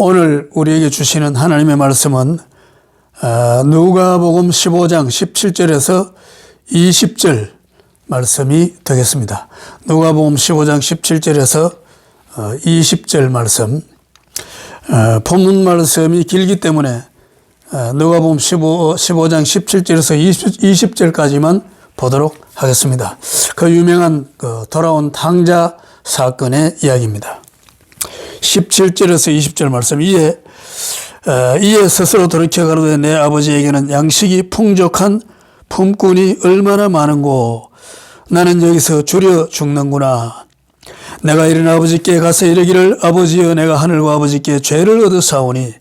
오늘 우리에게 주시는 하나님의 말씀은 누가복음 15장 17절에서 20절 말씀이 되겠습니다. 누가복음 15장 17절에서 20절 말씀. 본문 말씀이 길기 때문에 누가복음 15장 17절에서 20절까지만 보도록 하겠습니다. 그 유명한 돌아온 탕자 사건의 이야기입니다. 17절에서 20절 말씀. 이에 스스로 돌이켜 가로되 내 아버지에게는 양식이 풍족한 품꾼이 얼마나 많은고 나는 여기서 줄여 죽는구나. 내가 일어나 아버지께 가서 이르기를 아버지여 내가 하늘과 아버지께 죄를 얻었사오니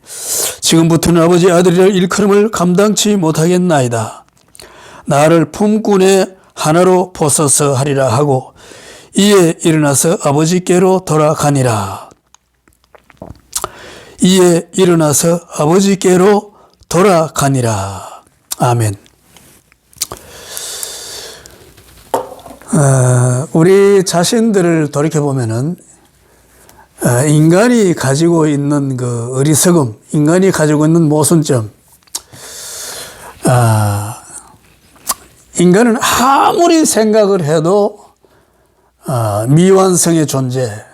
지금부터는 아버지 아들이라 일컬음을 감당치 못하겠나이다. 나를 품꾼의 하나로 보소서 하리라 하고 이에 일어나서 아버지께로 돌아가니라. 이에 일어나서 아버지께로 돌아가니라. 아멘. 우리 자신들을 돌이켜보면은, 인간이 가지고 있는 그 어리석음, 인간이 가지고 있는 모순점, 인간은 아무리 생각을 해도, 미완성의 존재,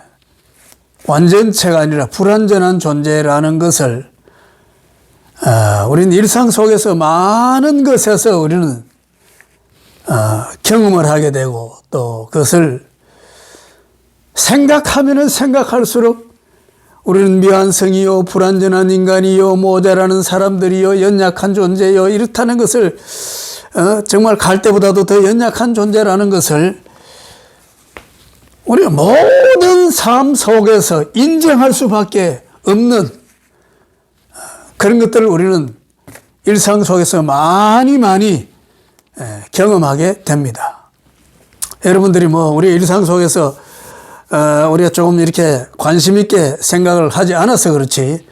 완전체가 아니라 불완전한 존재라는 것을 우리는 일상 속에서 많은 것에서 우리는 경험을 하게 되고 또 그것을 생각하면 생각할수록 우리는 미완성이요 불완전한 인간이요 모자라는 사람들이요 연약한 존재요 이렇다는 것을 정말 갈 때보다도 더 연약한 존재라는 것을 우리가 모든 삶 속에서 인정할 수밖에 없는 그런 것들을 우리는 일상 속에서 많이 경험하게 됩니다. 여러분들이 우리 일상 속에서 우리가 조금 이렇게 관심 있게 생각을 하지 않아서 그렇지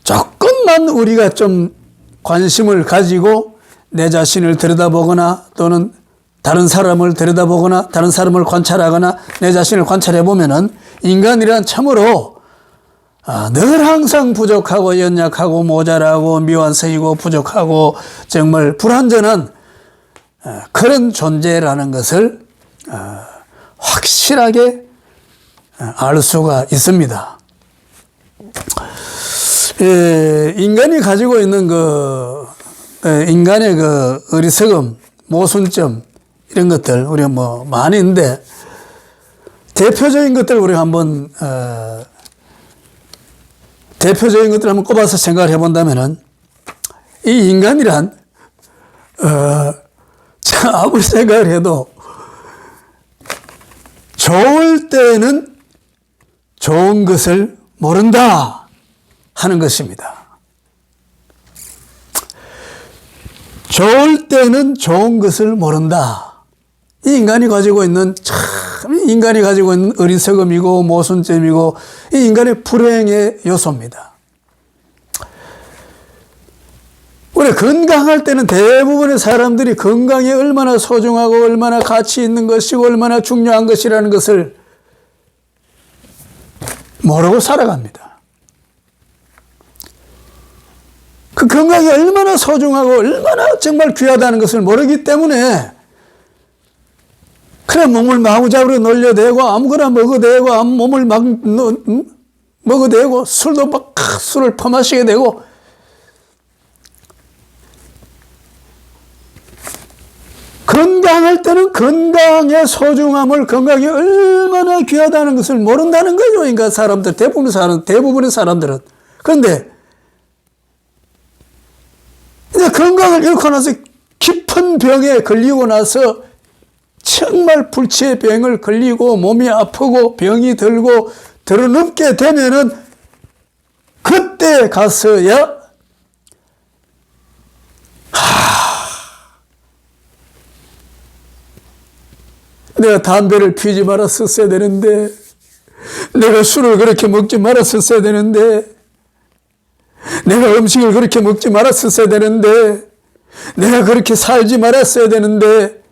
조금만 우리가 좀 관심을 가지고 내 자신을 들여다보거나 또는 다른 사람을 들여다보거나 다른 사람을 관찰하거나 내 자신을 관찰해 보면은 인간이란 참으로 늘 항상 부족하고 연약하고 모자라고 미완성이고 부족하고 정말 불완전한 그런 존재라는 것을 확실하게 알 수가 있습니다. 인간이 가지고 있는 인간의 어리석음, 모순점 이런 것들 우리가 많이 있는데 대표적인 것들 우리가 한번 대표적인 것들 한번 꼽아서 생각을 해본다면은 이 인간이란 아무리 생각을 해도 좋을 때는 좋은 것을 모른다 하는 것입니다. 좋을 때는 좋은 것을 모른다. 이 인간이 가지고 있는 어리석음이고 모순점이고 이 인간의 불행의 요소입니다. 우리 건강할 때는 대부분의 사람들이 건강이 얼마나 소중하고 얼마나 가치 있는 것이고 얼마나 중요한 것이라는 것을 모르고 살아갑니다. 그 건강이 얼마나 소중하고 얼마나 정말 귀하다는 것을 모르기 때문에 그래 몸을 마구잡이로 놀려대고 아무거나 먹어대고 몸을 막 먹어대고 술도 막 술을 퍼마시게 되고 건강할 때는 건강의 소중함을 건강이 얼마나 귀하다는 것을 모른다는 거죠. 인간 사람들 대부분의 사람들은. 그런데 이제 건강을 잃고 나서 깊은 병에 걸리고 나서 정말 불치의 병을 걸리고 몸이 아프고 병이 들고 드러눕게 되면은 그때 가서야 내가 담배를 피우지 말았었어야 되는데 내가 술을 그렇게 먹지 말았었어야 되는데 내가 음식을 그렇게 먹지 말았었어야 되는데 내가 그렇게 살지 말았어야 되는데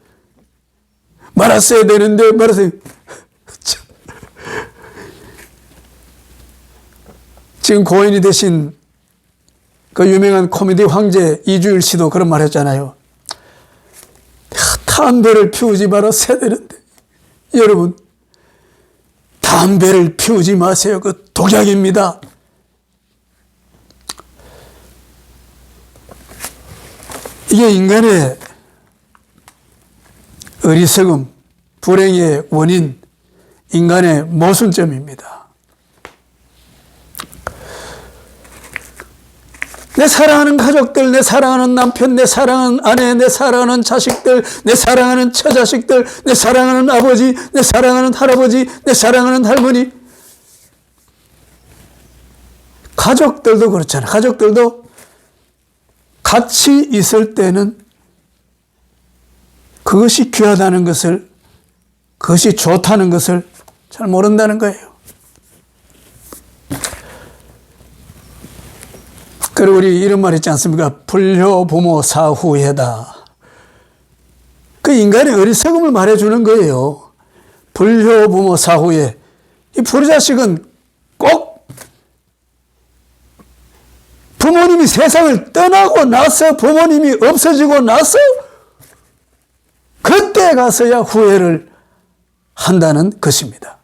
지금 고인이 되신 그 유명한 코미디 황제 이주일 씨도 그런 말 했잖아요. 담배를 피우지 말았어야 되는데. 여러분, 담배를 피우지 마세요. 그 독약입니다. 이게 인간의 어리석음, 불행의 원인, 인간의 모순점입니다. 내 사랑하는 가족들, 내 사랑하는 남편, 내 사랑하는 아내, 내 사랑하는 자식들, 내 사랑하는 처자식들, 내 사랑하는 아버지, 내 사랑하는 할아버지, 내 사랑하는 할머니. 가족들도 그렇잖아요. 가족들도 같이 있을 때는 그것이 귀하다는 것을, 그것이 좋다는 것을 잘 모른다는 거예요. 그리고 우리 이런 말 있지 않습니까? 불효 부모 사후회다. 그 인간의 어리석음을 말해주는 거예요. 불효 부모 사후회. 이 불자식은 꼭 부모님이 세상을 떠나고 나서, 부모님이 없어지고 나서 그때 가서야 후회를 한다는 것입니다.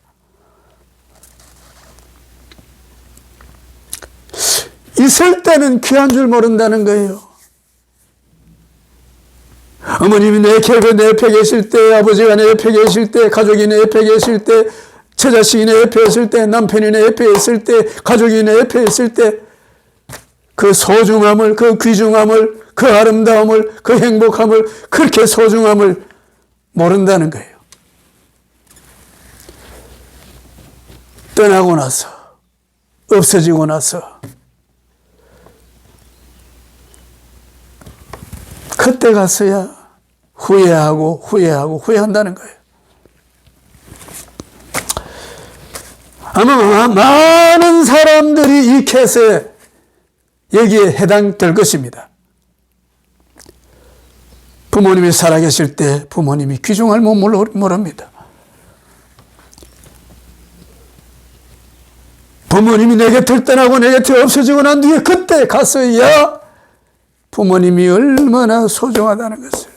있을 때는 귀한 줄 모른다는 거예요. 어머님이 내 옆에 계실 때, 아버지가 내 옆에 계실 때, 가족이 내 옆에 계실 때, 처자식이 내 옆에 있을 때, 남편이 내 옆에 있을 때, 가족이 내 옆에 있을 때, 그 소중함을, 그 귀중함을, 그 아름다움을, 그 행복함을, 그렇게 소중함을 모른다는 거예요. 떠나고 나서, 없어지고 나서, 그때 가서야 후회한다는 거예요. 아마 많은 사람들이 이 케이스에 여기에 해당될 것입니다. 부모님이 살아계실 때 부모님이 귀중할 몸을 모릅니다. 부모님이 내 곁을 떠나고 내 곁에 없어지고 난 뒤에 그때 가서야 부모님이 얼마나 소중하다는 것을.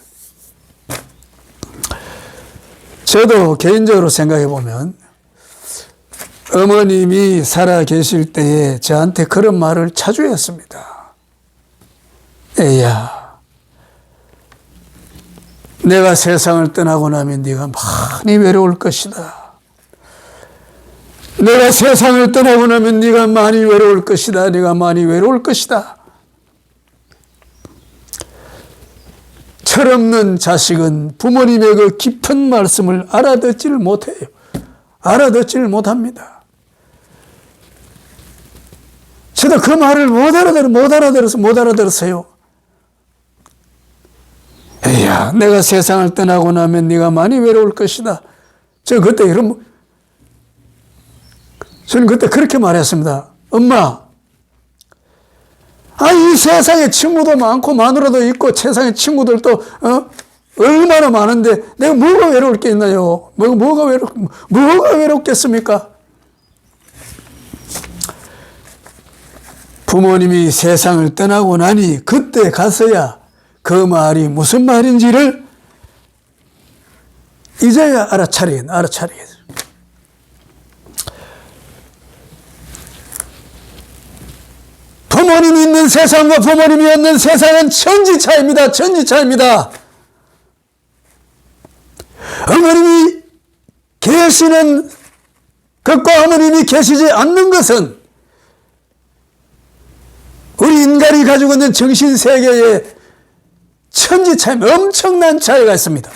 저도 개인적으로 생각해 보면 어머님이 살아 계실 때에 저한테 그런 말을 자주 했습니다. 애야, 내가 세상을 떠나고 나면 네가 많이 외로울 것이다. 내가 세상을 떠나고 나면 네가 많이 외로울 것이다. 네가 많이 외로울 것이다. 철없는 자식은 부모님의 그 깊은 말씀을 알아듣지를 못해요. 알아듣지를 못합니다. 저도 그 말을 못 알아들었어요. 에야, 내가 세상을 떠나고 나면 네가 많이 외로울 것이다. 저는 그때 그렇게 말했습니다. 엄마, 이 세상에 친구도 많고 마누라도 있고 세상에 친구들도 얼마나 많은데 내가 뭐가 외로울 게 있나요? 뭐가 외롭겠습니까? 부모님이 세상을 떠나고 나니 그때 가서야 그 말이 무슨 말인지를 이제야 알아차리겠어요. 부모님이 있는 세상과 부모님이 없는 세상은 천지차이입니다. 천지차이입니다. 어머님이 계시는 것과 어머님이 계시지 않는 것은 우리 인간이 가지고 있는 정신세계에 천지차이, 엄청난 차이가 있습니다.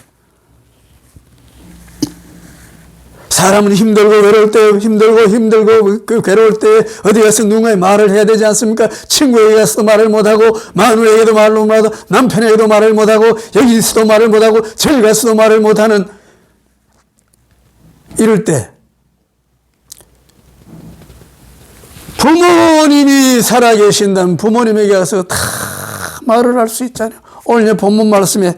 사람은 힘들고 외로울 때 힘들고 그 괴로울 때 어디 가서 누군가의 말을 해야 되지 않습니까? 친구에게 가서도 말을 못하고 마누라에게도 말을 못하고 남편에게도 말을 못하고 여기 있어도 말을 못하고 저기 가서도 말을 못하는 이럴 때 부모님이 살아계신다면 부모님에게 가서 다 말을 할 수 있잖아요. 오늘 본문 말씀에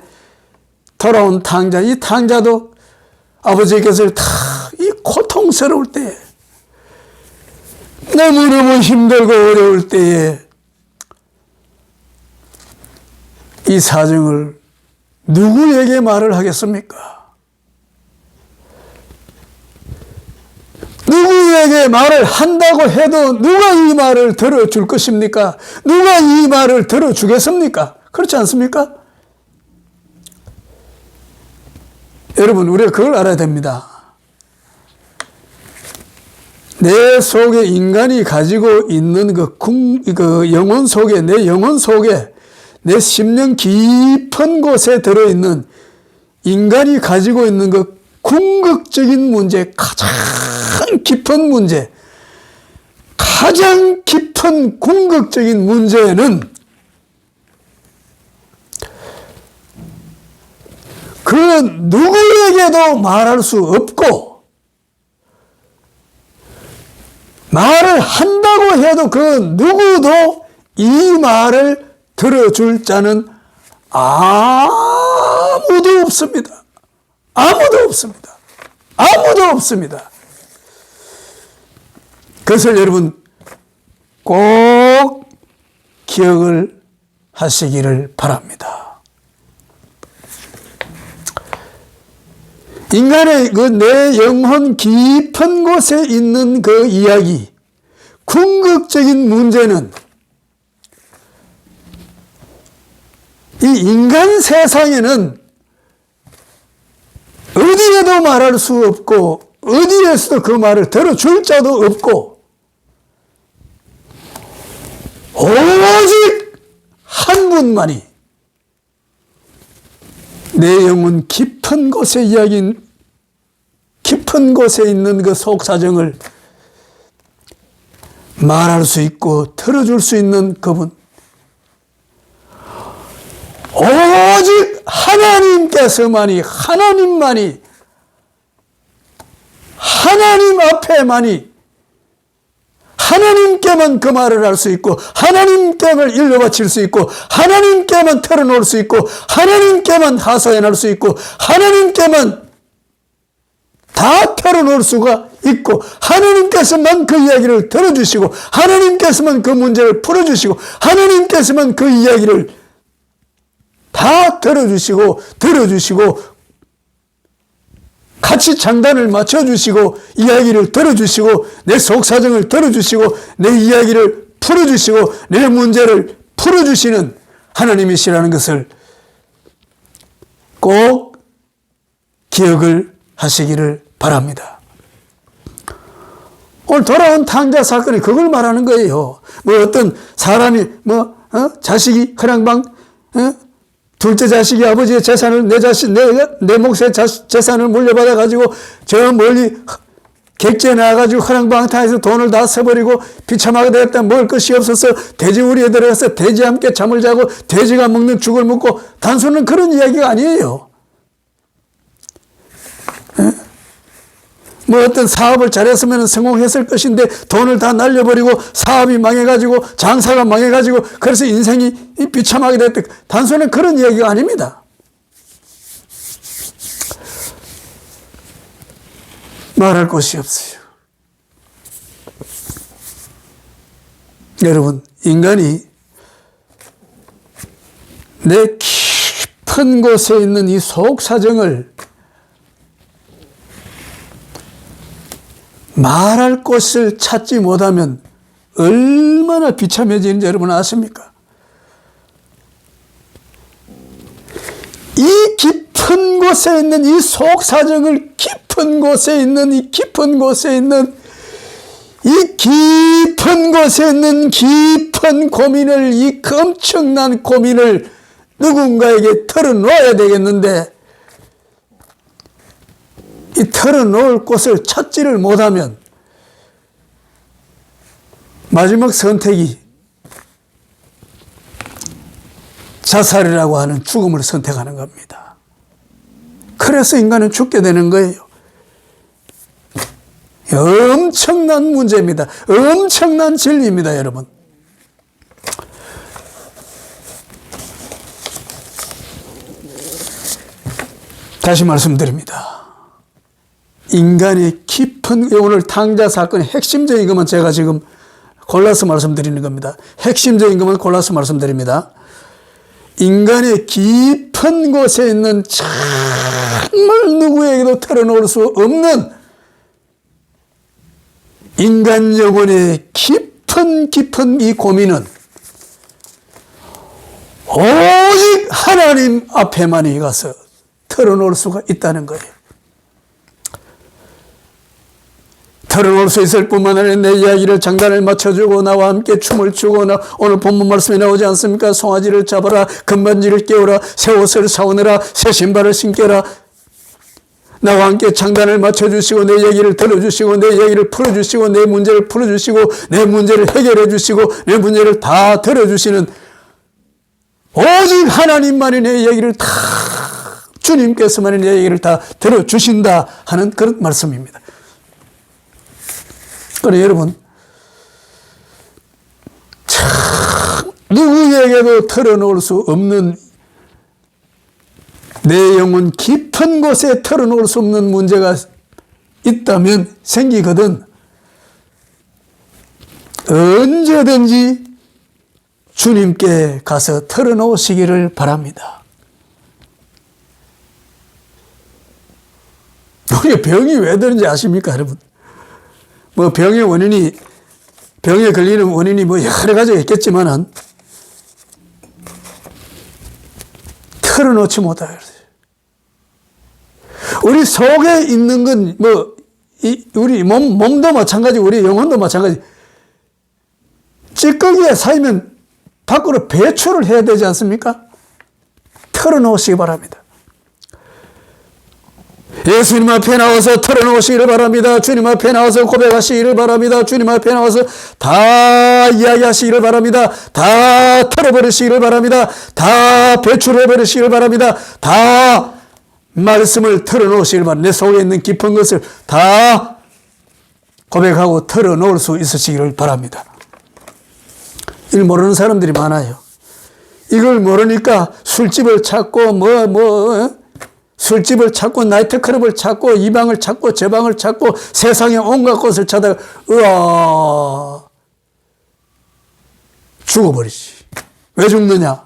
돌아온 탕자, 이 탕자도 아버지께서 다 이 고통스러울 때 너무너무 힘들고 어려울 때에 이 사정을 누구에게 말을 하겠습니까? 누구에게 말을 한다고 해도 누가 이 말을 들어줄 것입니까? 누가 이 말을 들어주겠습니까? 그렇지 않습니까? 여러분, 우리가 그걸 알아야 됩니다. 내 속에 인간이 가지고 있는 그 영혼 속에, 내 영혼 속에, 내 심령 깊은 곳에 들어있는 인간이 가지고 있는 그 궁극적인 문제, 가장 깊은 문제, 가장 깊은 궁극적인 문제는 그 누구에게도 말할 수 없고, 말을 한다고 해도 그 누구도 이 말을 들어줄 자는 아무도 없습니다. 아무도 없습니다. 아무도 없습니다. 그것을 여러분 꼭 기억을 하시기를 바랍니다. 인간의 그 내 영혼 깊은 곳에 있는 그 이야기, 궁극적인 문제는 이 인간 세상에는 어디에도 말할 수 없고 어디에서도 그 말을 들어줄 자도 없고 오직 한 분만이 내 영혼 깊은 곳에 이야기인 깊은 곳에 있는 그 속사정을 말할 수 있고 들어줄 수 있는 그분, 오직 하나님께서만이, 하나님 앞에만이, 하나님께만 그 말을 할 수 있고, 하나님께만 일러바칠 수 있고, 하나님께만 털어놓을 수 있고, 하나님께만 하소연할 수 있고, 하나님께만 다 털어놓을 수가 있고, 하나님께서만 그 이야기를 들어주시고, 하나님께서만 그 문제를 풀어주시고, 하나님께서만 그 이야기를 다 들어주시고 같이 장단을 맞춰주시고 이야기를 들어주시고 내 속사정을 들어주시고 내 이야기를 풀어주시고 내 문제를 풀어주시는 하나님이시라는 것을 꼭 기억을 하시기를 바랍니다. 오늘 돌아온 탕자 사건이 그걸 말하는 거예요. 뭐 어떤 사람이 자식이 그랑방 둘째 자식이 아버지의 재산을 내 몫의 재산을 물려받아 가지고 저 멀리 객지에 나와가지고 허랑방탕에서 돈을 다 써버리고 비참하게 되었다. 먹을 것이 없어서 돼지우리에 들어가서 돼지와 함께 잠을 자고 돼지가 먹는 죽을 먹고, 단순한 그런 이야기가 아니에요. 뭐 어떤 사업을 잘했으면 성공했을 것인데 돈을 다 날려버리고 사업이 망해가지고 장사가 망해가지고 그래서 인생이 비참하게 됐다. 단순한 그런 이야기가 아닙니다. 말할 곳이 없어요. 여러분, 인간이 내 깊은 곳에 있는 이 속사정을 말할 곳을 찾지 못하면 얼마나 비참해지는지 여러분 아십니까? 이 깊은 곳에 있는 이 속사정을 깊은 곳에 있는 이 깊은 곳에 있는 깊은 고민을, 이 엄청난 고민을 누군가에게 털어놓아야 되겠는데 이 털어놓을 곳을 찾지를 못하면 마지막 선택이 자살이라고 하는 죽음을 선택하는 겁니다. 그래서 인간은 죽게 되는 거예요. 엄청난 문제입니다. 엄청난 진리입니다, 여러분. 다시 말씀드립니다. 인간의 깊은, 오늘 탕자 사건의 핵심적인 것만 제가 지금 골라서 말씀드리는 겁니다. 핵심적인 것만 골라서 말씀드립니다. 인간의 깊은 곳에 있는 정말 누구에게도 털어놓을 수 없는 인간 영혼의 깊은 이 고민은 오직 하나님 앞에만이 가서 털어놓을 수가 있다는 거예요. 털어놓을 수 있을 뿐만 아니라 내 이야기를 장단을 맞춰주고 나와 함께 춤을 추고 오늘 본문 말씀에 나오지 않습니까? 송아지를 잡아라, 금반지를 깨우라, 새 옷을 사오느라, 새 신발을 신겨라. 나와 함께 장단을 맞춰주시고 내 얘기를 들어주시고 내 얘기를 풀어주시고 내 문제를 풀어주시고 내 문제를 해결해 주시고 내 문제를 다 들어주시는 오직 하나님만이 내 얘기를 다 주님께서만이 내 얘기를 다 들어주신다 하는 그런 말씀입니다. 그래 여러분 참 누구에게도 털어놓을 수 없는 내 영혼 깊은 곳에 털어놓을 수 없는 문제가 있다면 생기거든 언제든지 주님께 가서 털어놓으시기를 바랍니다. 우리 병이 왜 드는지 아십니까 여러분? 뭐 병에 걸리는 원인이 뭐 여러 가지가 있겠지만은 털어놓지 못해요. 우리 속에 있는 건 뭐 우리 몸도 마찬가지, 우리 영혼도 마찬가지. 찌꺼기에 쌓이면 밖으로 배출을 해야 되지 않습니까? 털어놓으시기 바랍니다. 예수님 앞에 나와서 털어놓으시기를 바랍니다. 주님 앞에 나와서 고백하시기를 바랍니다. 주님 앞에 나와서 다 이야기하시기를 바랍니다. 다 털어버리시기를 바랍니다. 다 배출해버리시기를 바랍니다. 다 말씀을 털어놓으시기를 바랍니다. 내 속에 있는 깊은 것을 다 고백하고 털어놓을 수 있으시기를 바랍니다. 이걸 모르는 사람들이 많아요. 이걸 모르니까 술집을 찾고 술집을 찾고 나이트클럽을 찾고 이 방을 찾고 저 방을 찾고 세상에 온갖 곳을 찾아가 죽어버리지. 왜 죽느냐?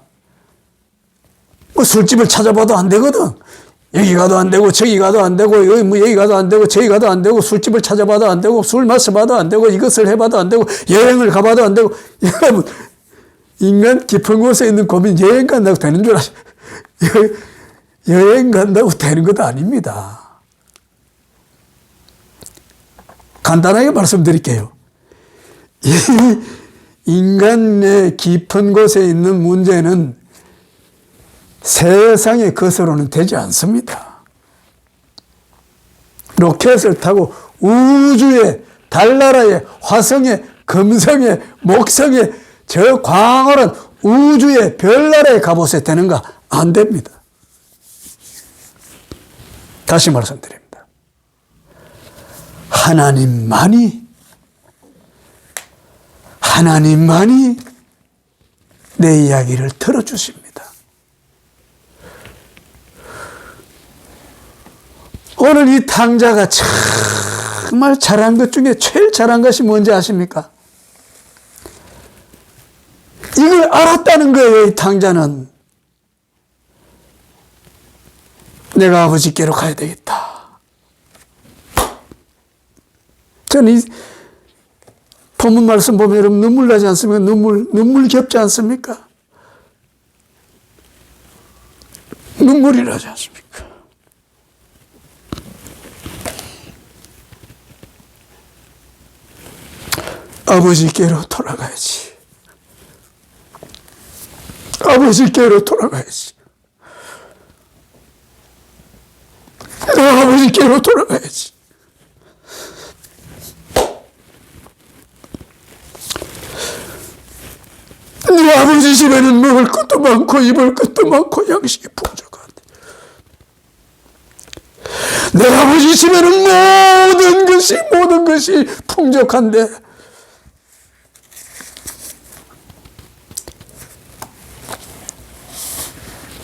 뭐 술집을 찾아봐도 안 되거든. 여기 가도 안 되고 저기 가도 안 되고 여기 가도 안 되고 저기 가도 안 되고 술집을 찾아봐도 안 되고 술 마셔봐도 안 되고 이것을 해봐도 안 되고 여행을 가봐도 안 되고. 여러분 인간 깊은 곳에 있는 고민 여행 간다고 되는 줄 아세요? 여행 간다고 되는 것도 아닙니다. 간단하게 말씀드릴게요. 인간의 깊은 곳에 있는 문제는 세상의 것으로는 되지 않습니다. 로켓을 타고 우주에, 달나라에, 화성에, 금성에, 목성에, 저 광활한 우주의 별나라에 가보세요. 되는가? 안 됩니다. 다시 말씀드립니다. 하나님만이 내 이야기를 들어주십니다. 오늘 이 탕자가 정말 잘한 것 중에 제일 잘한 것이 뭔지 아십니까? 이걸 알았다는 거예요. 이 탕자는 내가 아버지께로 가야 되겠다. 저는 이 본문 말씀 보면 여러분 눈물 나지 않습니까? 눈물 겹지 않습니까? 눈물이 나지 않습니까? 아버지께로 돌아가야지. 아버지께로 돌아가야지. 내가 아버지께로 돌아가야지. 네 아버지 집에는 먹을 것도 많고 입을 것도 많고 양식이 풍족한데 내 아버지 집에는 모든 것이 풍족한데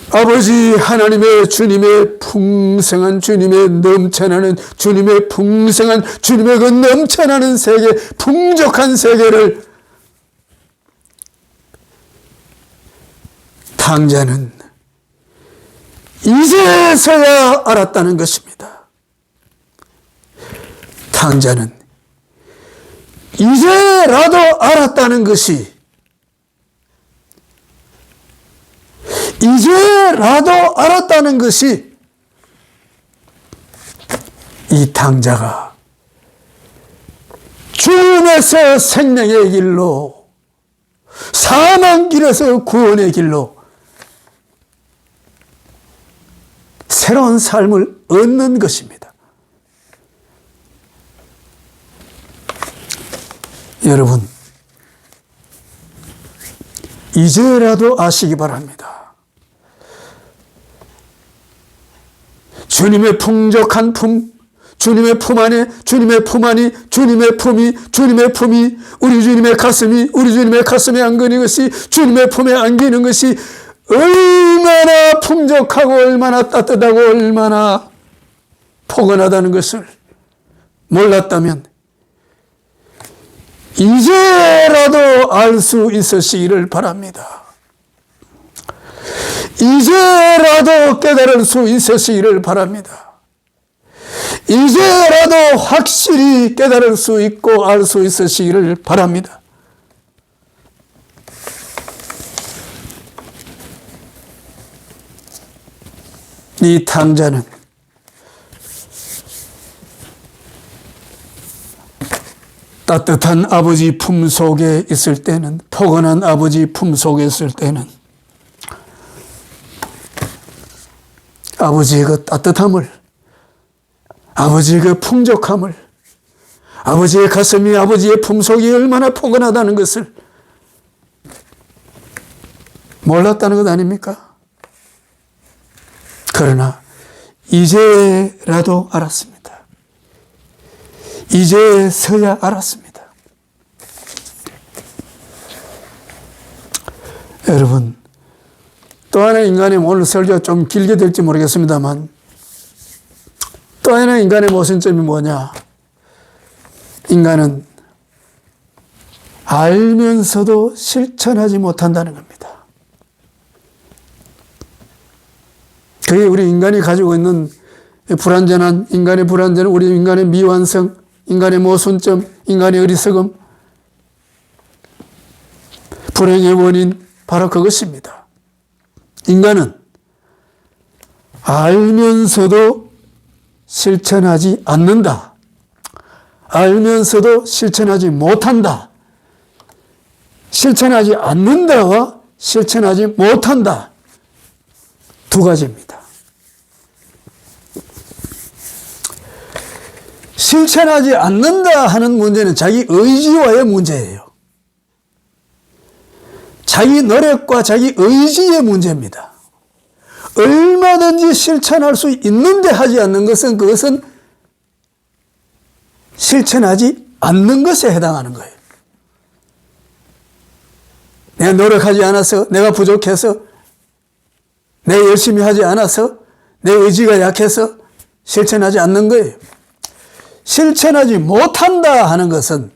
아버지 하나님의 주님의 풍성한 주님의 넘쳐나는 주님의 풍성한 주님의 그 넘쳐나는 세계 풍족한 세계를 탕자는 이제서야 알았다는 것입니다. 탕자는 이제라도 알았다는 것이, 이제라도 알았다는 것이 이 탕자가 죽음에서 생명의 길로, 사망 길에서 구원의 길로 새로운 삶을 얻는 것입니다. 여러분, 이제라도 아시기 바랍니다. 주님의 풍족한 품, 주님의 품 안에, 주님의 품 안이, 주님의 품이, 주님의 품이, 우리 주님의 가슴이, 우리 주님의 가슴에 안기는 것이, 주님의 품에 안기는 것이 얼마나 풍족하고 얼마나 따뜻하고 얼마나 포근하다는 것을 몰랐다면 이제라도 알 수 있으시기를 바랍니다. 이제라도 깨달을 수 있으시기를 바랍니다. 이제라도 확실히 깨달을 수 있고 알 수 있으시기를 바랍니다. 이 탕자는 따뜻한 아버지 품 속에 있을 때는, 포근한 아버지 품 속에 있을 때는 아버지의 그 따뜻함을, 아버지의 그 풍족함을, 아버지의 가슴이, 아버지의 품속이 얼마나 포근하다는 것을 몰랐다는 것 아닙니까? 그러나 이제라도 알았습니다. 이제서야 알았습니다. 여러분, 또 하나의 인간의, 오늘 설교가 좀 길게 될지 모르겠습니다만, 또 하나의 인간의 모순점이 뭐냐? 인간은 알면서도 실천하지 못한다는 겁니다. 그게 우리 인간이 가지고 있는 불완전한, 인간의 불완전, 우리 인간의 미완성, 인간의 모순점, 인간의 어리석음, 불행의 원인, 바로 그것입니다. 인간은 알면서도 실천하지 않는다. 알면서도 실천하지 못한다. 실천하지 않는다와 실천하지 못한다. 두 가지입니다. 실천하지 않는다 하는 문제는 자기 의지와의 문제예요. 자기 노력과 자기 의지의 문제입니다. 얼마든지 실천할 수 있는데 하지 않는 것은, 그것은 실천하지 않는 것에 해당하는 거예요. 내가 노력하지 않아서, 내가 부족해서, 내가 열심히 하지 않아서, 내 의지가 약해서 실천하지 않는 거예요. 실천하지 못한다 하는 것은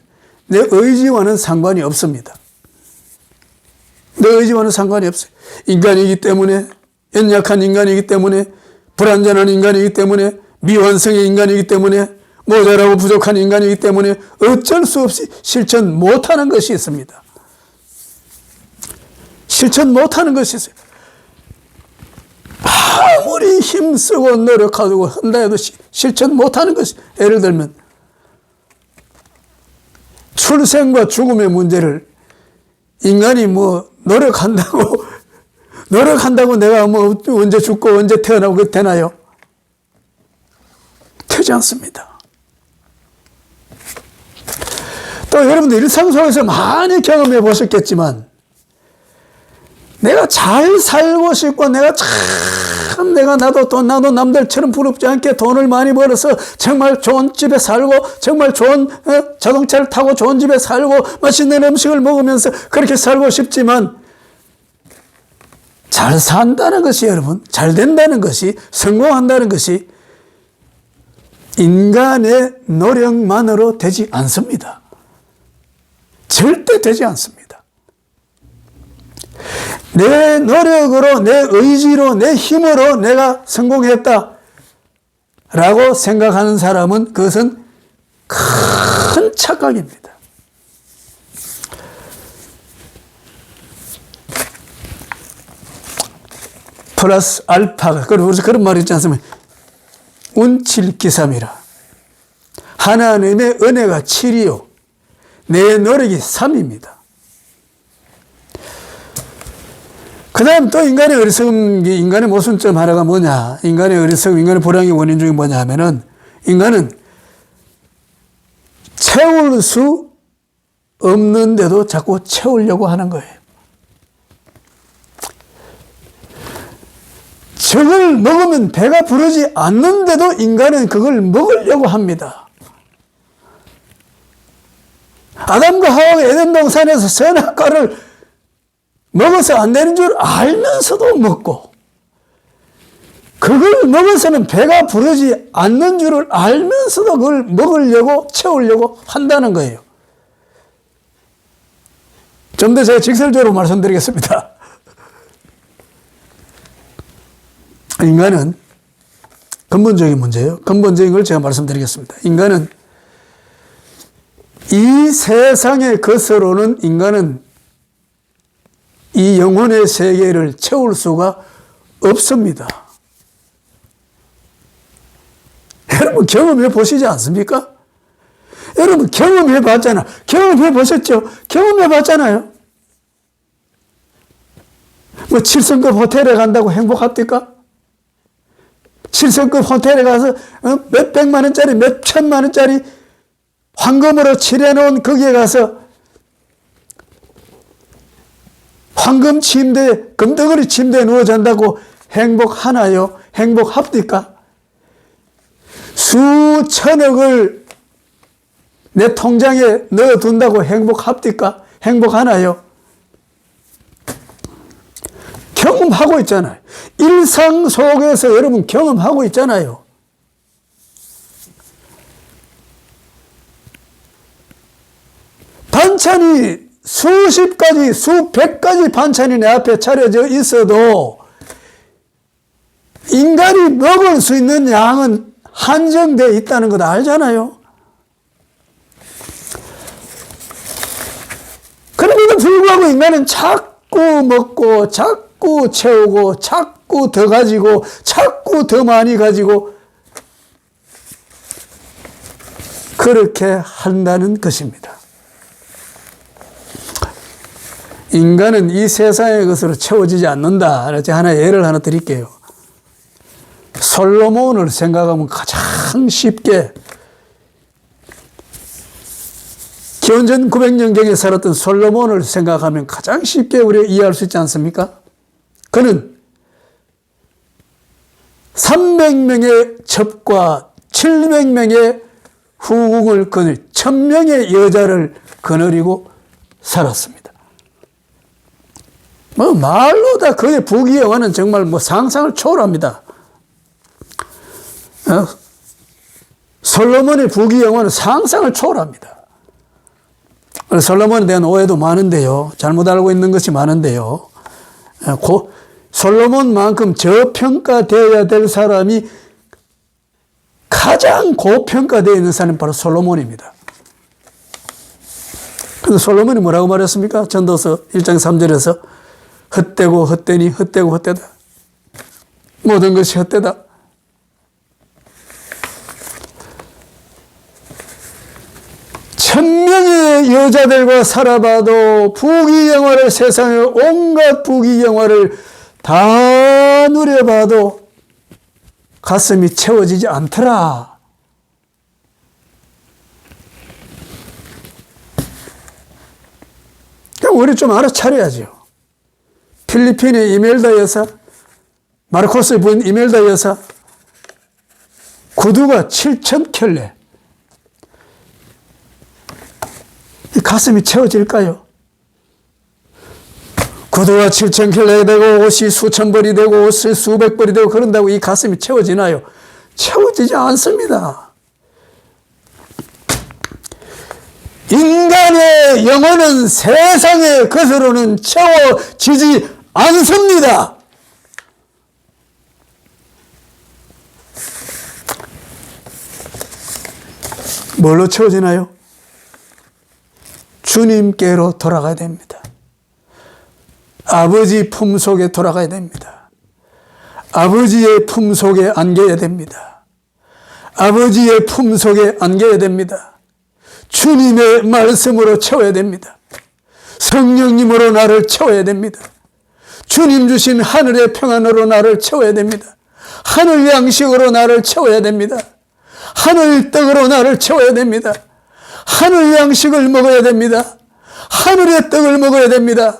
내 의지와는 상관이 없습니다. 내 의지와는 상관이 없어요. 인간이기 때문에, 연약한 인간이기 때문에, 불완전한 인간이기 때문에, 미완성의 인간이기 때문에, 모자라고 부족한 인간이기 때문에 어쩔 수 없이 실천 못하는 것이 있습니다. 실천 못하는 것이 있어요. 아무리 힘쓰고 노력하고 한다 해도 실천 못하는 것이, 예를 들면 출생과 죽음의 문제를 인간이 노력한다고 내가 언제 죽고 언제 태어나고 되나요? 되지 않습니다. 또 여러분들 일상 속에서 많이 경험해 보셨겠지만, 내가 잘 살고 싶고, 나도 남들처럼 부럽지 않게 돈을 많이 벌어서 정말 좋은 집에 살고, 정말 좋은 자동차를 타고 좋은 집에 살고, 맛있는 음식을 먹으면서 그렇게 살고 싶지만, 잘 산다는 것이, 여러분, 잘 된다는 것이, 성공한다는 것이 인간의 노력만으로 되지 않습니다. 절대 되지 않습니다. 내 노력으로, 내 의지로, 내 힘으로 내가 성공했다 라고 생각하는 사람은 그것은 큰 착각입니다. 플러스 알파가, 그리고 그런 말이 있지 않습니까? 운칠기삼이라. 하나님의 은혜가 7이요. 내 노력이 3입니다. 그 다음 또 인간의 어리석음, 인간의 모순점 하나가 뭐냐. 인간의 어리석음, 인간의 불행의 원인 중에 뭐냐 하면은 인간은 채울 수 없는데도 자꾸 채우려고 하는 거예요. 저걸 먹으면 배가 부르지 않는데도 인간은 그걸 먹으려고 합니다. 아담과 하와가 에덴 동산에서 선악과를 먹어서 안 되는 줄 알면서도 먹고, 그걸 먹어서는 배가 부르지 않는 줄을 알면서도 그걸 먹으려고 채우려고 한다는 거예요. 좀 더 제가 직설적으로 말씀드리겠습니다. 인간은 근본적인 문제예요. 근본적인 걸 제가 말씀드리겠습니다. 인간은 이 세상의 것으로는 인간은 이 영혼의 세계를 채울 수가 없습니다. 여러분 경험해 보시지 않습니까? 여러분 경험해 봤잖아. 경험해 보셨죠? 경험해 봤잖아요. 뭐 7성급 호텔에 간다고 행복합니까? 7성급 호텔에 가서 몇 백만 원짜리, 몇 천만 원짜리 황금으로 칠해놓은 거기에 가서 황금 침대, 금덩어리 침대에 누워 잔다고 행복하나요? 행복합니까? 수천억을 내 통장에 넣어둔다고 행복합니까? 행복하나요? 경험하고 있잖아요. 일상 속에서 여러분 경험하고 있잖아요. 반찬이 수십 가지, 수백 가지 반찬이 내 앞에 차려져 있어도 인간이 먹을 수 있는 양은 한정되어 있다는 것 알잖아요. 그럼에도 불구하고 인간은 자꾸 먹고, 자꾸 채우고, 자꾸 더 가지고, 자꾸 더 많이 가지고, 그렇게 한다는 것입니다. 인간은 이 세상의 것으로 채워지지 않는다. 하나 예를 하나 드릴게요. 솔로몬을 생각하면 가장 쉽게 기원전 900년경에 살았던 솔로몬을 생각하면 가장 쉽게 우리가 이해할 수 있지 않습니까? 그는 300명의 첩과 700명의 후궁을 거느리 1000명의 여자를 거느리고 살았습니다. 뭐 말로 다 그의 부귀영화는 정말 뭐 상상을 초월합니다. 솔로몬의 부귀영화는 상상을 초월합니다. 솔로몬에 대한 오해도 많은데요. 잘못 알고 있는 것이 많은데요. 솔로몬만큼 저평가되어야 될 사람이 가장 고평가되어 있는 사람이 바로 솔로몬입니다. 그래서 솔로몬이 뭐라고 말했습니까? 전도서 1장 3절에서 헛되고 헛되니 헛되고 헛되다. 모든 것이 헛되다. 천명의 여자들과 살아봐도 부귀영화를, 세상의 온갖 부귀영화를 다 누려봐도 가슴이 채워지지 않더라. 그럼 우리 좀 알아차려야죠. 필리핀의 이멜다 여사, 마르코스의 부인 이멜다 여사, 구두가 7,000켤레. 이 가슴이 채워질까요? 구두가 7,000켤레 되고 옷이 수천 벌이 되고 옷이 수백 벌이 되고 그런다고 이 가슴이 채워지나요? 채워지지 않습니다. 인간의 영혼은 세상의 것으로는 채워지지 안 섭니다. 뭘로 채워지나요? 주님께로 돌아가야 됩니다. 아버지 품 속에 돌아가야 됩니다. 아버지의 품 속에 안겨야 됩니다. 아버지의 품 속에 안겨야 됩니다. 주님의 말씀으로 채워야 됩니다. 성령님으로 나를 채워야 됩니다. 주님 주신 하늘의 평안으로 나를 채워야 됩니다. 하늘 양식으로 나를 채워야 됩니다. 하늘 떡으로 나를 채워야 됩니다. 하늘 양식을 먹어야 됩니다. 하늘의 떡을 먹어야 됩니다.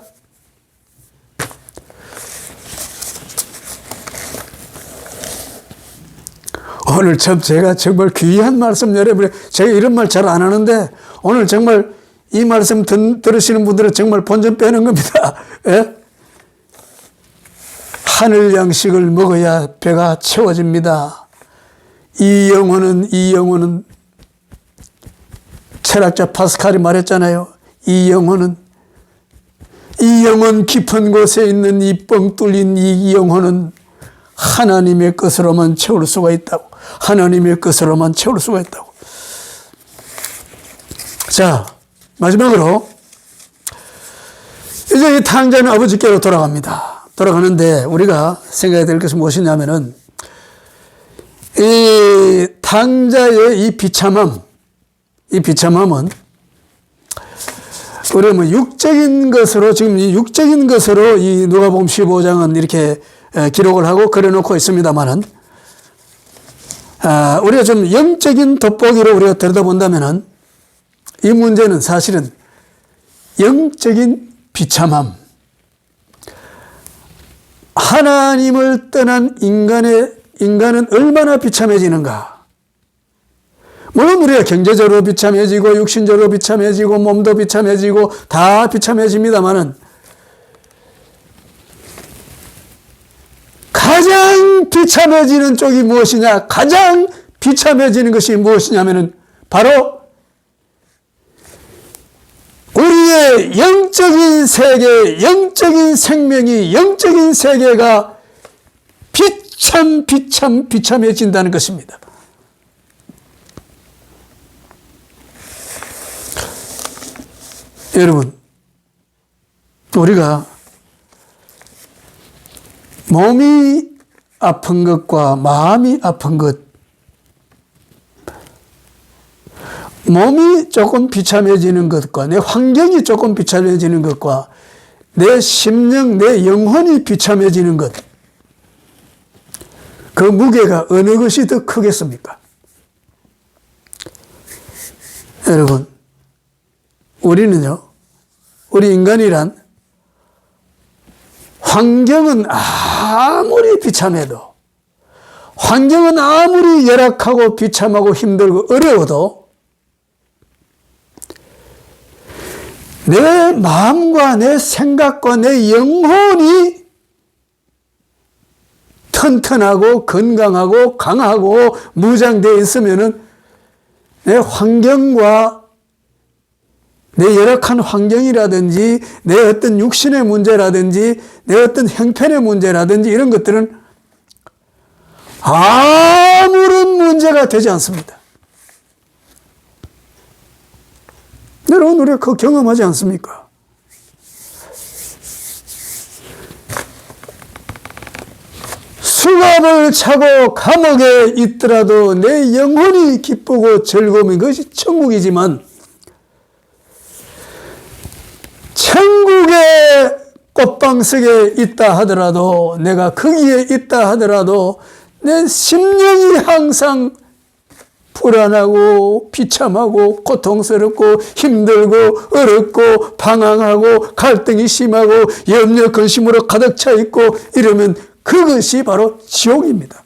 오늘 참 제가 정말 귀한 말씀 여러분, 제가 이런 말 잘 안 하는데 오늘 정말 이 말씀 들으시는 분들은 정말 본전 빼는 겁니다. 예? 하늘 양식을 먹어야 배가 채워집니다. 이 영혼은 철학자 파스칼이 말했잖아요. 이 영혼 깊은 곳에 있는 이 뻥 뚫린 이 영혼은 하나님의 것으로만 채울 수가 있다고. 하나님의 것으로만 채울 수가 있다고. 자, 마지막으로 이제 이 탕자는 아버지께로 돌아갑니다. 돌아가는데 우리가 생각해야 될 것은 무엇이냐면은 이 탕자의 이 비참함은 우리가 뭐 육적인 것으로 지금 이 육적인 것으로 이 누가복음 15장은 이렇게 기록을 하고 그려놓고 있습니다만은 우리가 좀 영적인 돋보기로 우리가 들여다본다면은 이 문제는 사실은 영적인 비참함, 하나님을 떠난 인간은 얼마나 비참해지는가. 물론 우리가 경제적으로 비참해지고 육신적으로 비참해지고 몸도 비참해지고 다 비참해집니다만은 가장 비참해지는 쪽이 무엇이냐? 가장 비참해지는 것이 무엇이냐면은 바로 우리의 영적인 세계, 영적인 생명이, 영적인 세계가 비참해진다는 것입니다. 여러분, 우리가 몸이 아픈 것과 마음이 아픈 것, 몸이 조금 비참해지는 것과 내 환경이 조금 비참해지는 것과 내 심령, 내 영혼이 비참해지는 것, 그 무게가 어느 것이 더 크겠습니까? 여러분, 우리는요, 우리 인간이란 환경은 아무리 비참해도, 환경은 아무리 열악하고 비참하고 힘들고 어려워도 내 마음과 내 생각과 내 영혼이 튼튼하고 건강하고 강하고 무장되어 있으면은 내 환경과 내 열악한 환경이라든지 내 어떤 육신의 문제라든지 내 어떤 형편의 문제라든지 이런 것들은 아무런 문제가 되지 않습니다. 여러분, 우리가 그거 경험하지 않습니까? 수갑을 차고 감옥에 있더라도 내 영혼이 기쁘고 즐거움이 그것이 천국이지만 천국의 꽃방석에 있다 하더라도 내가 거기에 있다 하더라도 내 심령이 항상 불안하고 비참하고 고통스럽고 힘들고 어렵고 방황하고 갈등이 심하고 염려 근심으로 가득 차 있고 이러면 그것이 바로 지옥입니다.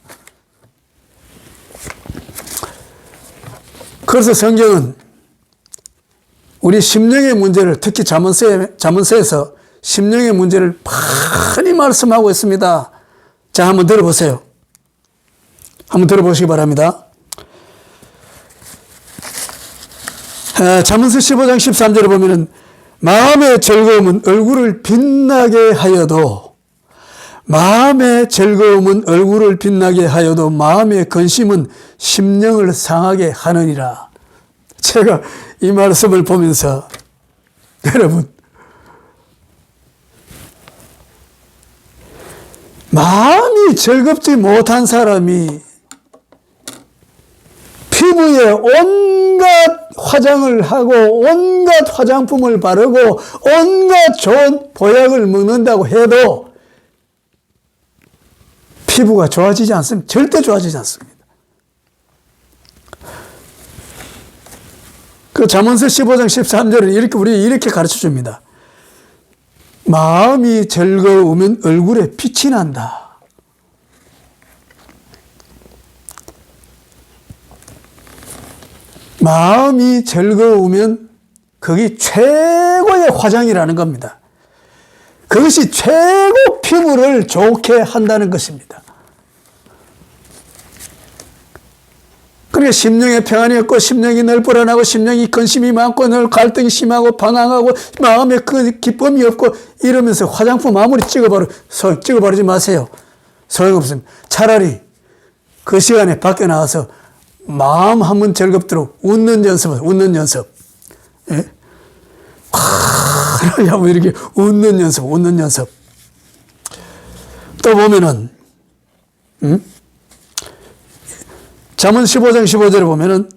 그래서 성경은 우리 심령의 문제를, 특히 잠언서에서 심령의 문제를 많이 말씀하고 있습니다. 자, 한번 들어보세요. 한번 들어보시기 바랍니다. 잠언서 15장 13절에 보면은 마음의 즐거움은 얼굴을 빛나게 하여도 마음의 즐거움은 얼굴을 빛나게 하여도 마음의 근심은 심령을 상하게 하느니라. 제가 이 말씀을 보면서 여러분, 마음이 즐겁지 못한 사람이 피부에 온갖 화장을 하고 온갖 화장품을 바르고 온갖 좋은 보약을 먹는다고 해도 피부가 좋아지지 않습니다. 절대 좋아지지 않습니다. 그 잠언서 15장 13절은 우리 이렇게 가르쳐 줍니다. 마음이 즐거우면 얼굴에 빛이 난다. 마음이 즐거우면 그게 최고의 화장이라는 겁니다. 그것이 최고 피부를 좋게 한다는 것입니다. 그러니까 심령에 평안이 없고 심령이 늘 불안하고 심령이 근심이 많고 늘 갈등이 심하고 방황하고 마음에 그 기쁨이 없고 이러면서 화장품 아무리 찍어바르지 마세요. 소용없습니다. 차라리 그 시간에 밖에 나와서 마음 한번 즐겁도록 웃는 연습. 예? 한번 이렇게 웃는 연습. 또 보면은, 잠언 15장 15절에 보면은,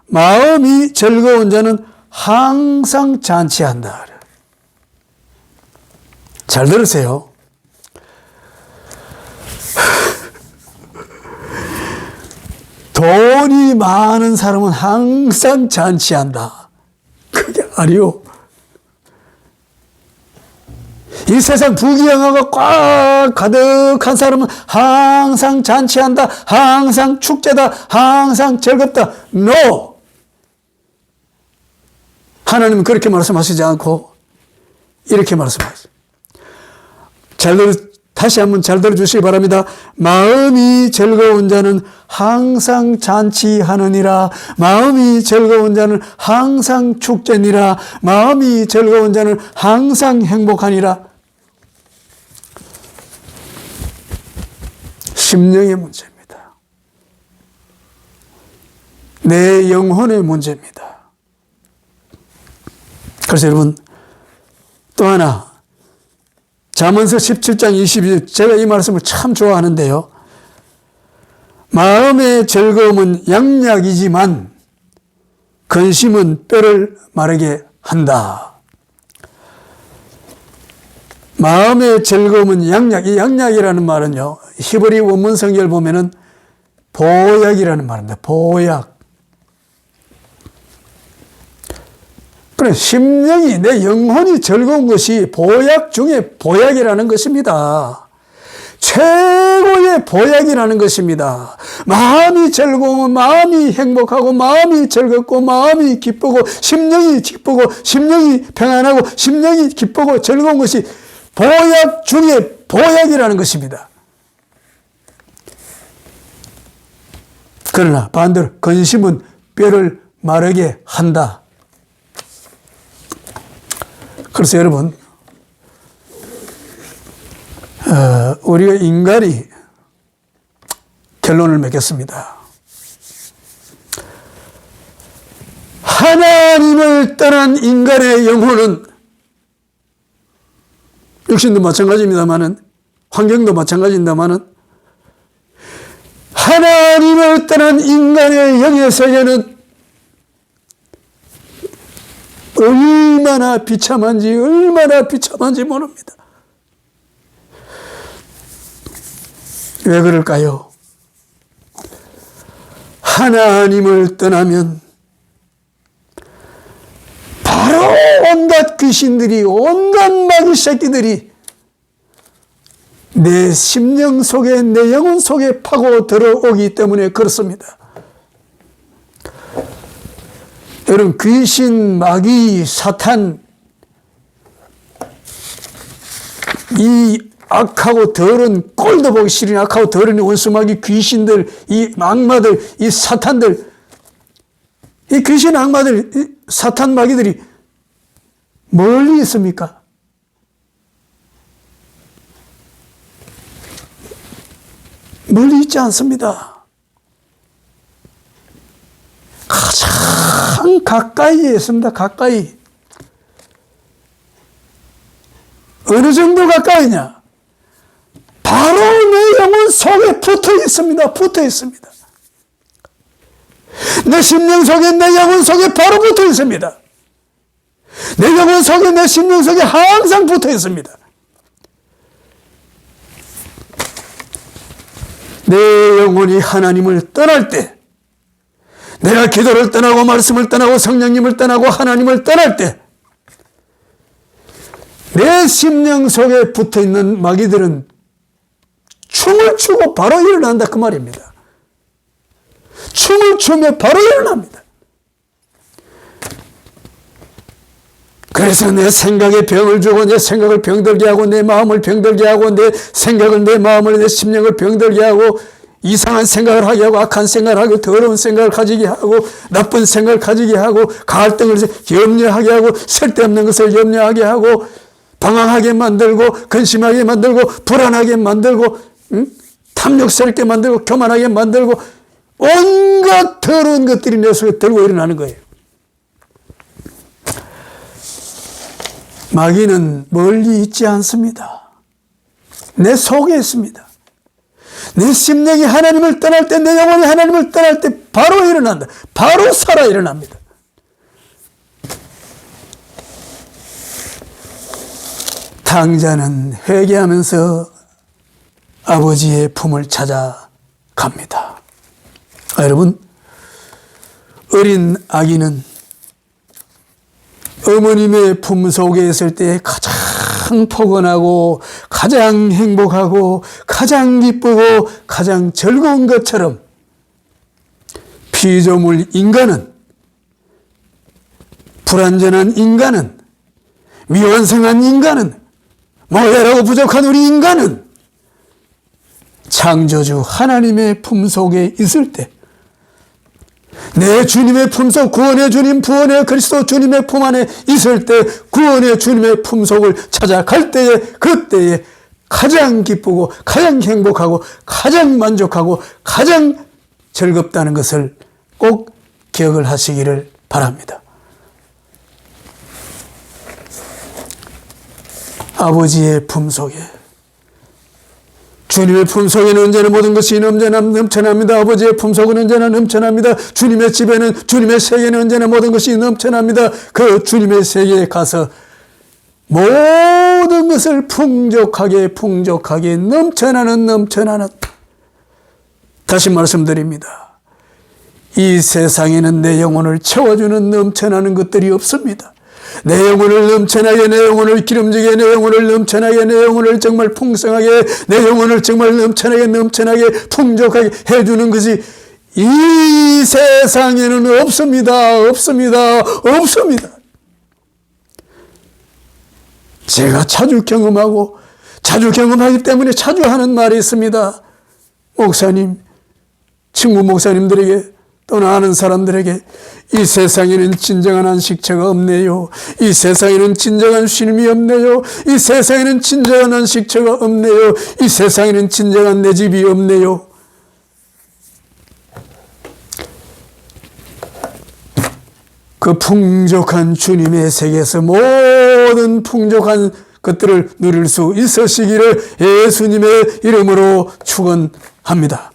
마음이 즐거운 자는 항상 잔치한다. 잘 들으세요. 돈이 많은 사람은 항상 잔치한다. 그게 아니요. 이 세상 부귀영화가 꽉 가득한 사람은 항상 잔치한다. 항상 축제다. 항상 즐겁다. No! 하나님은 그렇게 말씀하시지 않고 이렇게 말씀하세요. 다시 한번 잘 들어주시기 바랍니다. 마음이 즐거운 자는 항상 잔치하느니라. 마음이 즐거운 자는 항상 축제니라. 마음이 즐거운 자는 항상 행복하니라. 심령의 문제입니다. 내 영혼의 문제입니다. 그래서 여러분, 또 하나 잠언서 17장 22절, 제가 이 말씀을 참 좋아하는데요. 마음의 즐거움은 양약이지만 근심은 뼈를 마르게 한다. 마음의 즐거움은 양약, 이 양약이라는 말은요, 히브리 원문 성경을 보면은 보약이라는 말입니다. 보약. 그래, 심령이, 내 영혼이 즐거운 것이 보약 중에 보약이라는 것입니다. 최고의 보약이라는 것입니다. 마음이 즐거우면 마음이 행복하고 마음이 즐겁고 마음이 기쁘고 심령이 기쁘고 심령이 평안하고 심령이 기쁘고 즐거운 것이 보약 중에 보약이라는 것입니다. 그러나 반대로 근심은 뼈를 마르게 한다. 그래서 여러분, 우리가 인간이 결론을 맺겠습니다. 하나님을 떠난 인간의 영혼은 육신도 마찬가지입니다만은 환경도 마찬가지입니다만은 하나님을 떠난 인간의 영의 세계는 얼마나 비참한지 모릅니다. 왜 그럴까요? 하나님을 떠나면 바로 온갖 귀신들이, 온갖 마귀 새끼들이 내 심령 속에, 내 영혼 속에 파고 들어오기 때문에 그렇습니다. 여러분, 귀신, 마귀, 사탄, 이 악하고 더러운, 꼴도 보기 싫은 악하고 더러운 원수마귀 귀신들, 이 악마들, 이 사탄들, 이 귀신 악마들, 이 사탄 마귀들이 멀리 있습니까? 멀리 있지 않습니다. 가장 가까이에 있습니다. 가까이. 어느 정도 가까이냐? 바로 내 영혼 속에 붙어 있습니다. 붙어 있습니다. 내 심령 속에, 내 영혼 속에 바로 붙어 있습니다. 내 영혼 속에, 내 심령 속에 항상 붙어 있습니다. 내 영혼이 하나님을 떠날 때, 내가 기도를 떠나고 말씀을 떠나고 성령님을 떠나고 하나님을 떠날 때, 내 심령 속에 붙어있는 마귀들은 춤을 추고 바로 일어난다 그 말입니다. 춤을 추며 바로 일어납니다. 그래서 내 생각에 병을 주고 내 생각을 병들게 하고 내 마음을 병들게 하고 내 생각을 내 마음을 내 심령을 병들게 하고 이상한 생각을 하게 하고 악한 생각을 하고 더러운 생각을 가지게 하고 나쁜 생각을 가지게 하고 갈등을 염려하게 하고 쓸데없는 것을 염려하게 하고 방황하게 만들고 근심하게 만들고 불안하게 만들고 탐욕스럽게 만들고 교만하게 만들고 온갖 더러운 것들이 내 속에 들고 일어나는 거예요. 마귀는 멀리 있지 않습니다. 내 속에 있습니다. 내 심령이 하나님을 떠날 때, 내 영혼이 하나님을 떠날 때 바로 일어난다. 바로 살아 일어납니다. 탕자는 회개하면서 아버지의 품을 찾아갑니다. 여러분, 어린 아기는 어머님의 품 속에 있을 때 가장 포근하고 가장 행복하고 가장 기쁘고 가장 즐거운 것처럼 피조물 인간은, 불완전한 인간은, 미완성한 인간은, 모자라고 부족한 우리 인간은 창조주 하나님의 품 속에 있을 때, 내 주님의 품속, 구원의 주님, 부원의 그리스도 주님의 품 안에 있을 때, 구원의 주님의 품속을 찾아갈 때에, 그때에 가장 기쁘고 가장 행복하고 가장 만족하고 가장 즐겁다는 것을 꼭 기억을 하시기를 바랍니다. 아버지의 품속에, 주님의 품속에는 언제나 모든 것이 넘쳐납니다. 아버지의 품속은 언제나 넘쳐납니다. 주님의 집에는, 주님의 세계는 언제나 모든 것이 넘쳐납니다. 그 주님의 세계에 가서 모든 것을 풍족하게 넘쳐나는 다시 말씀드립니다. 이 세상에는 내 영혼을 채워주는 넘쳐나는 것들이 없습니다. 내 영혼을 넘쳐나게, 내 영혼을 기름지게, 내 영혼을 넘쳐나게, 내 영혼을 정말 풍성하게, 내 영혼을 정말 넘쳐나게 풍족하게 해주는 것이 이 세상에는 없습니다. 제가 자주 경험하기 때문에 자주 하는 말이 있습니다. 목사님, 친구 목사님들에게 또는 아는 사람들에게, 이 세상에는 진정한 안식처가 없네요. 이 세상에는 진정한 쉼이 없네요. 이 세상에는 진정한 안식처가 없네요. 이 세상에는 진정한 내 집이 없네요. 그 풍족한 주님의 세계에서 모든 풍족한 것들을 누릴 수 있으시기를 예수님의 이름으로 축원합니다.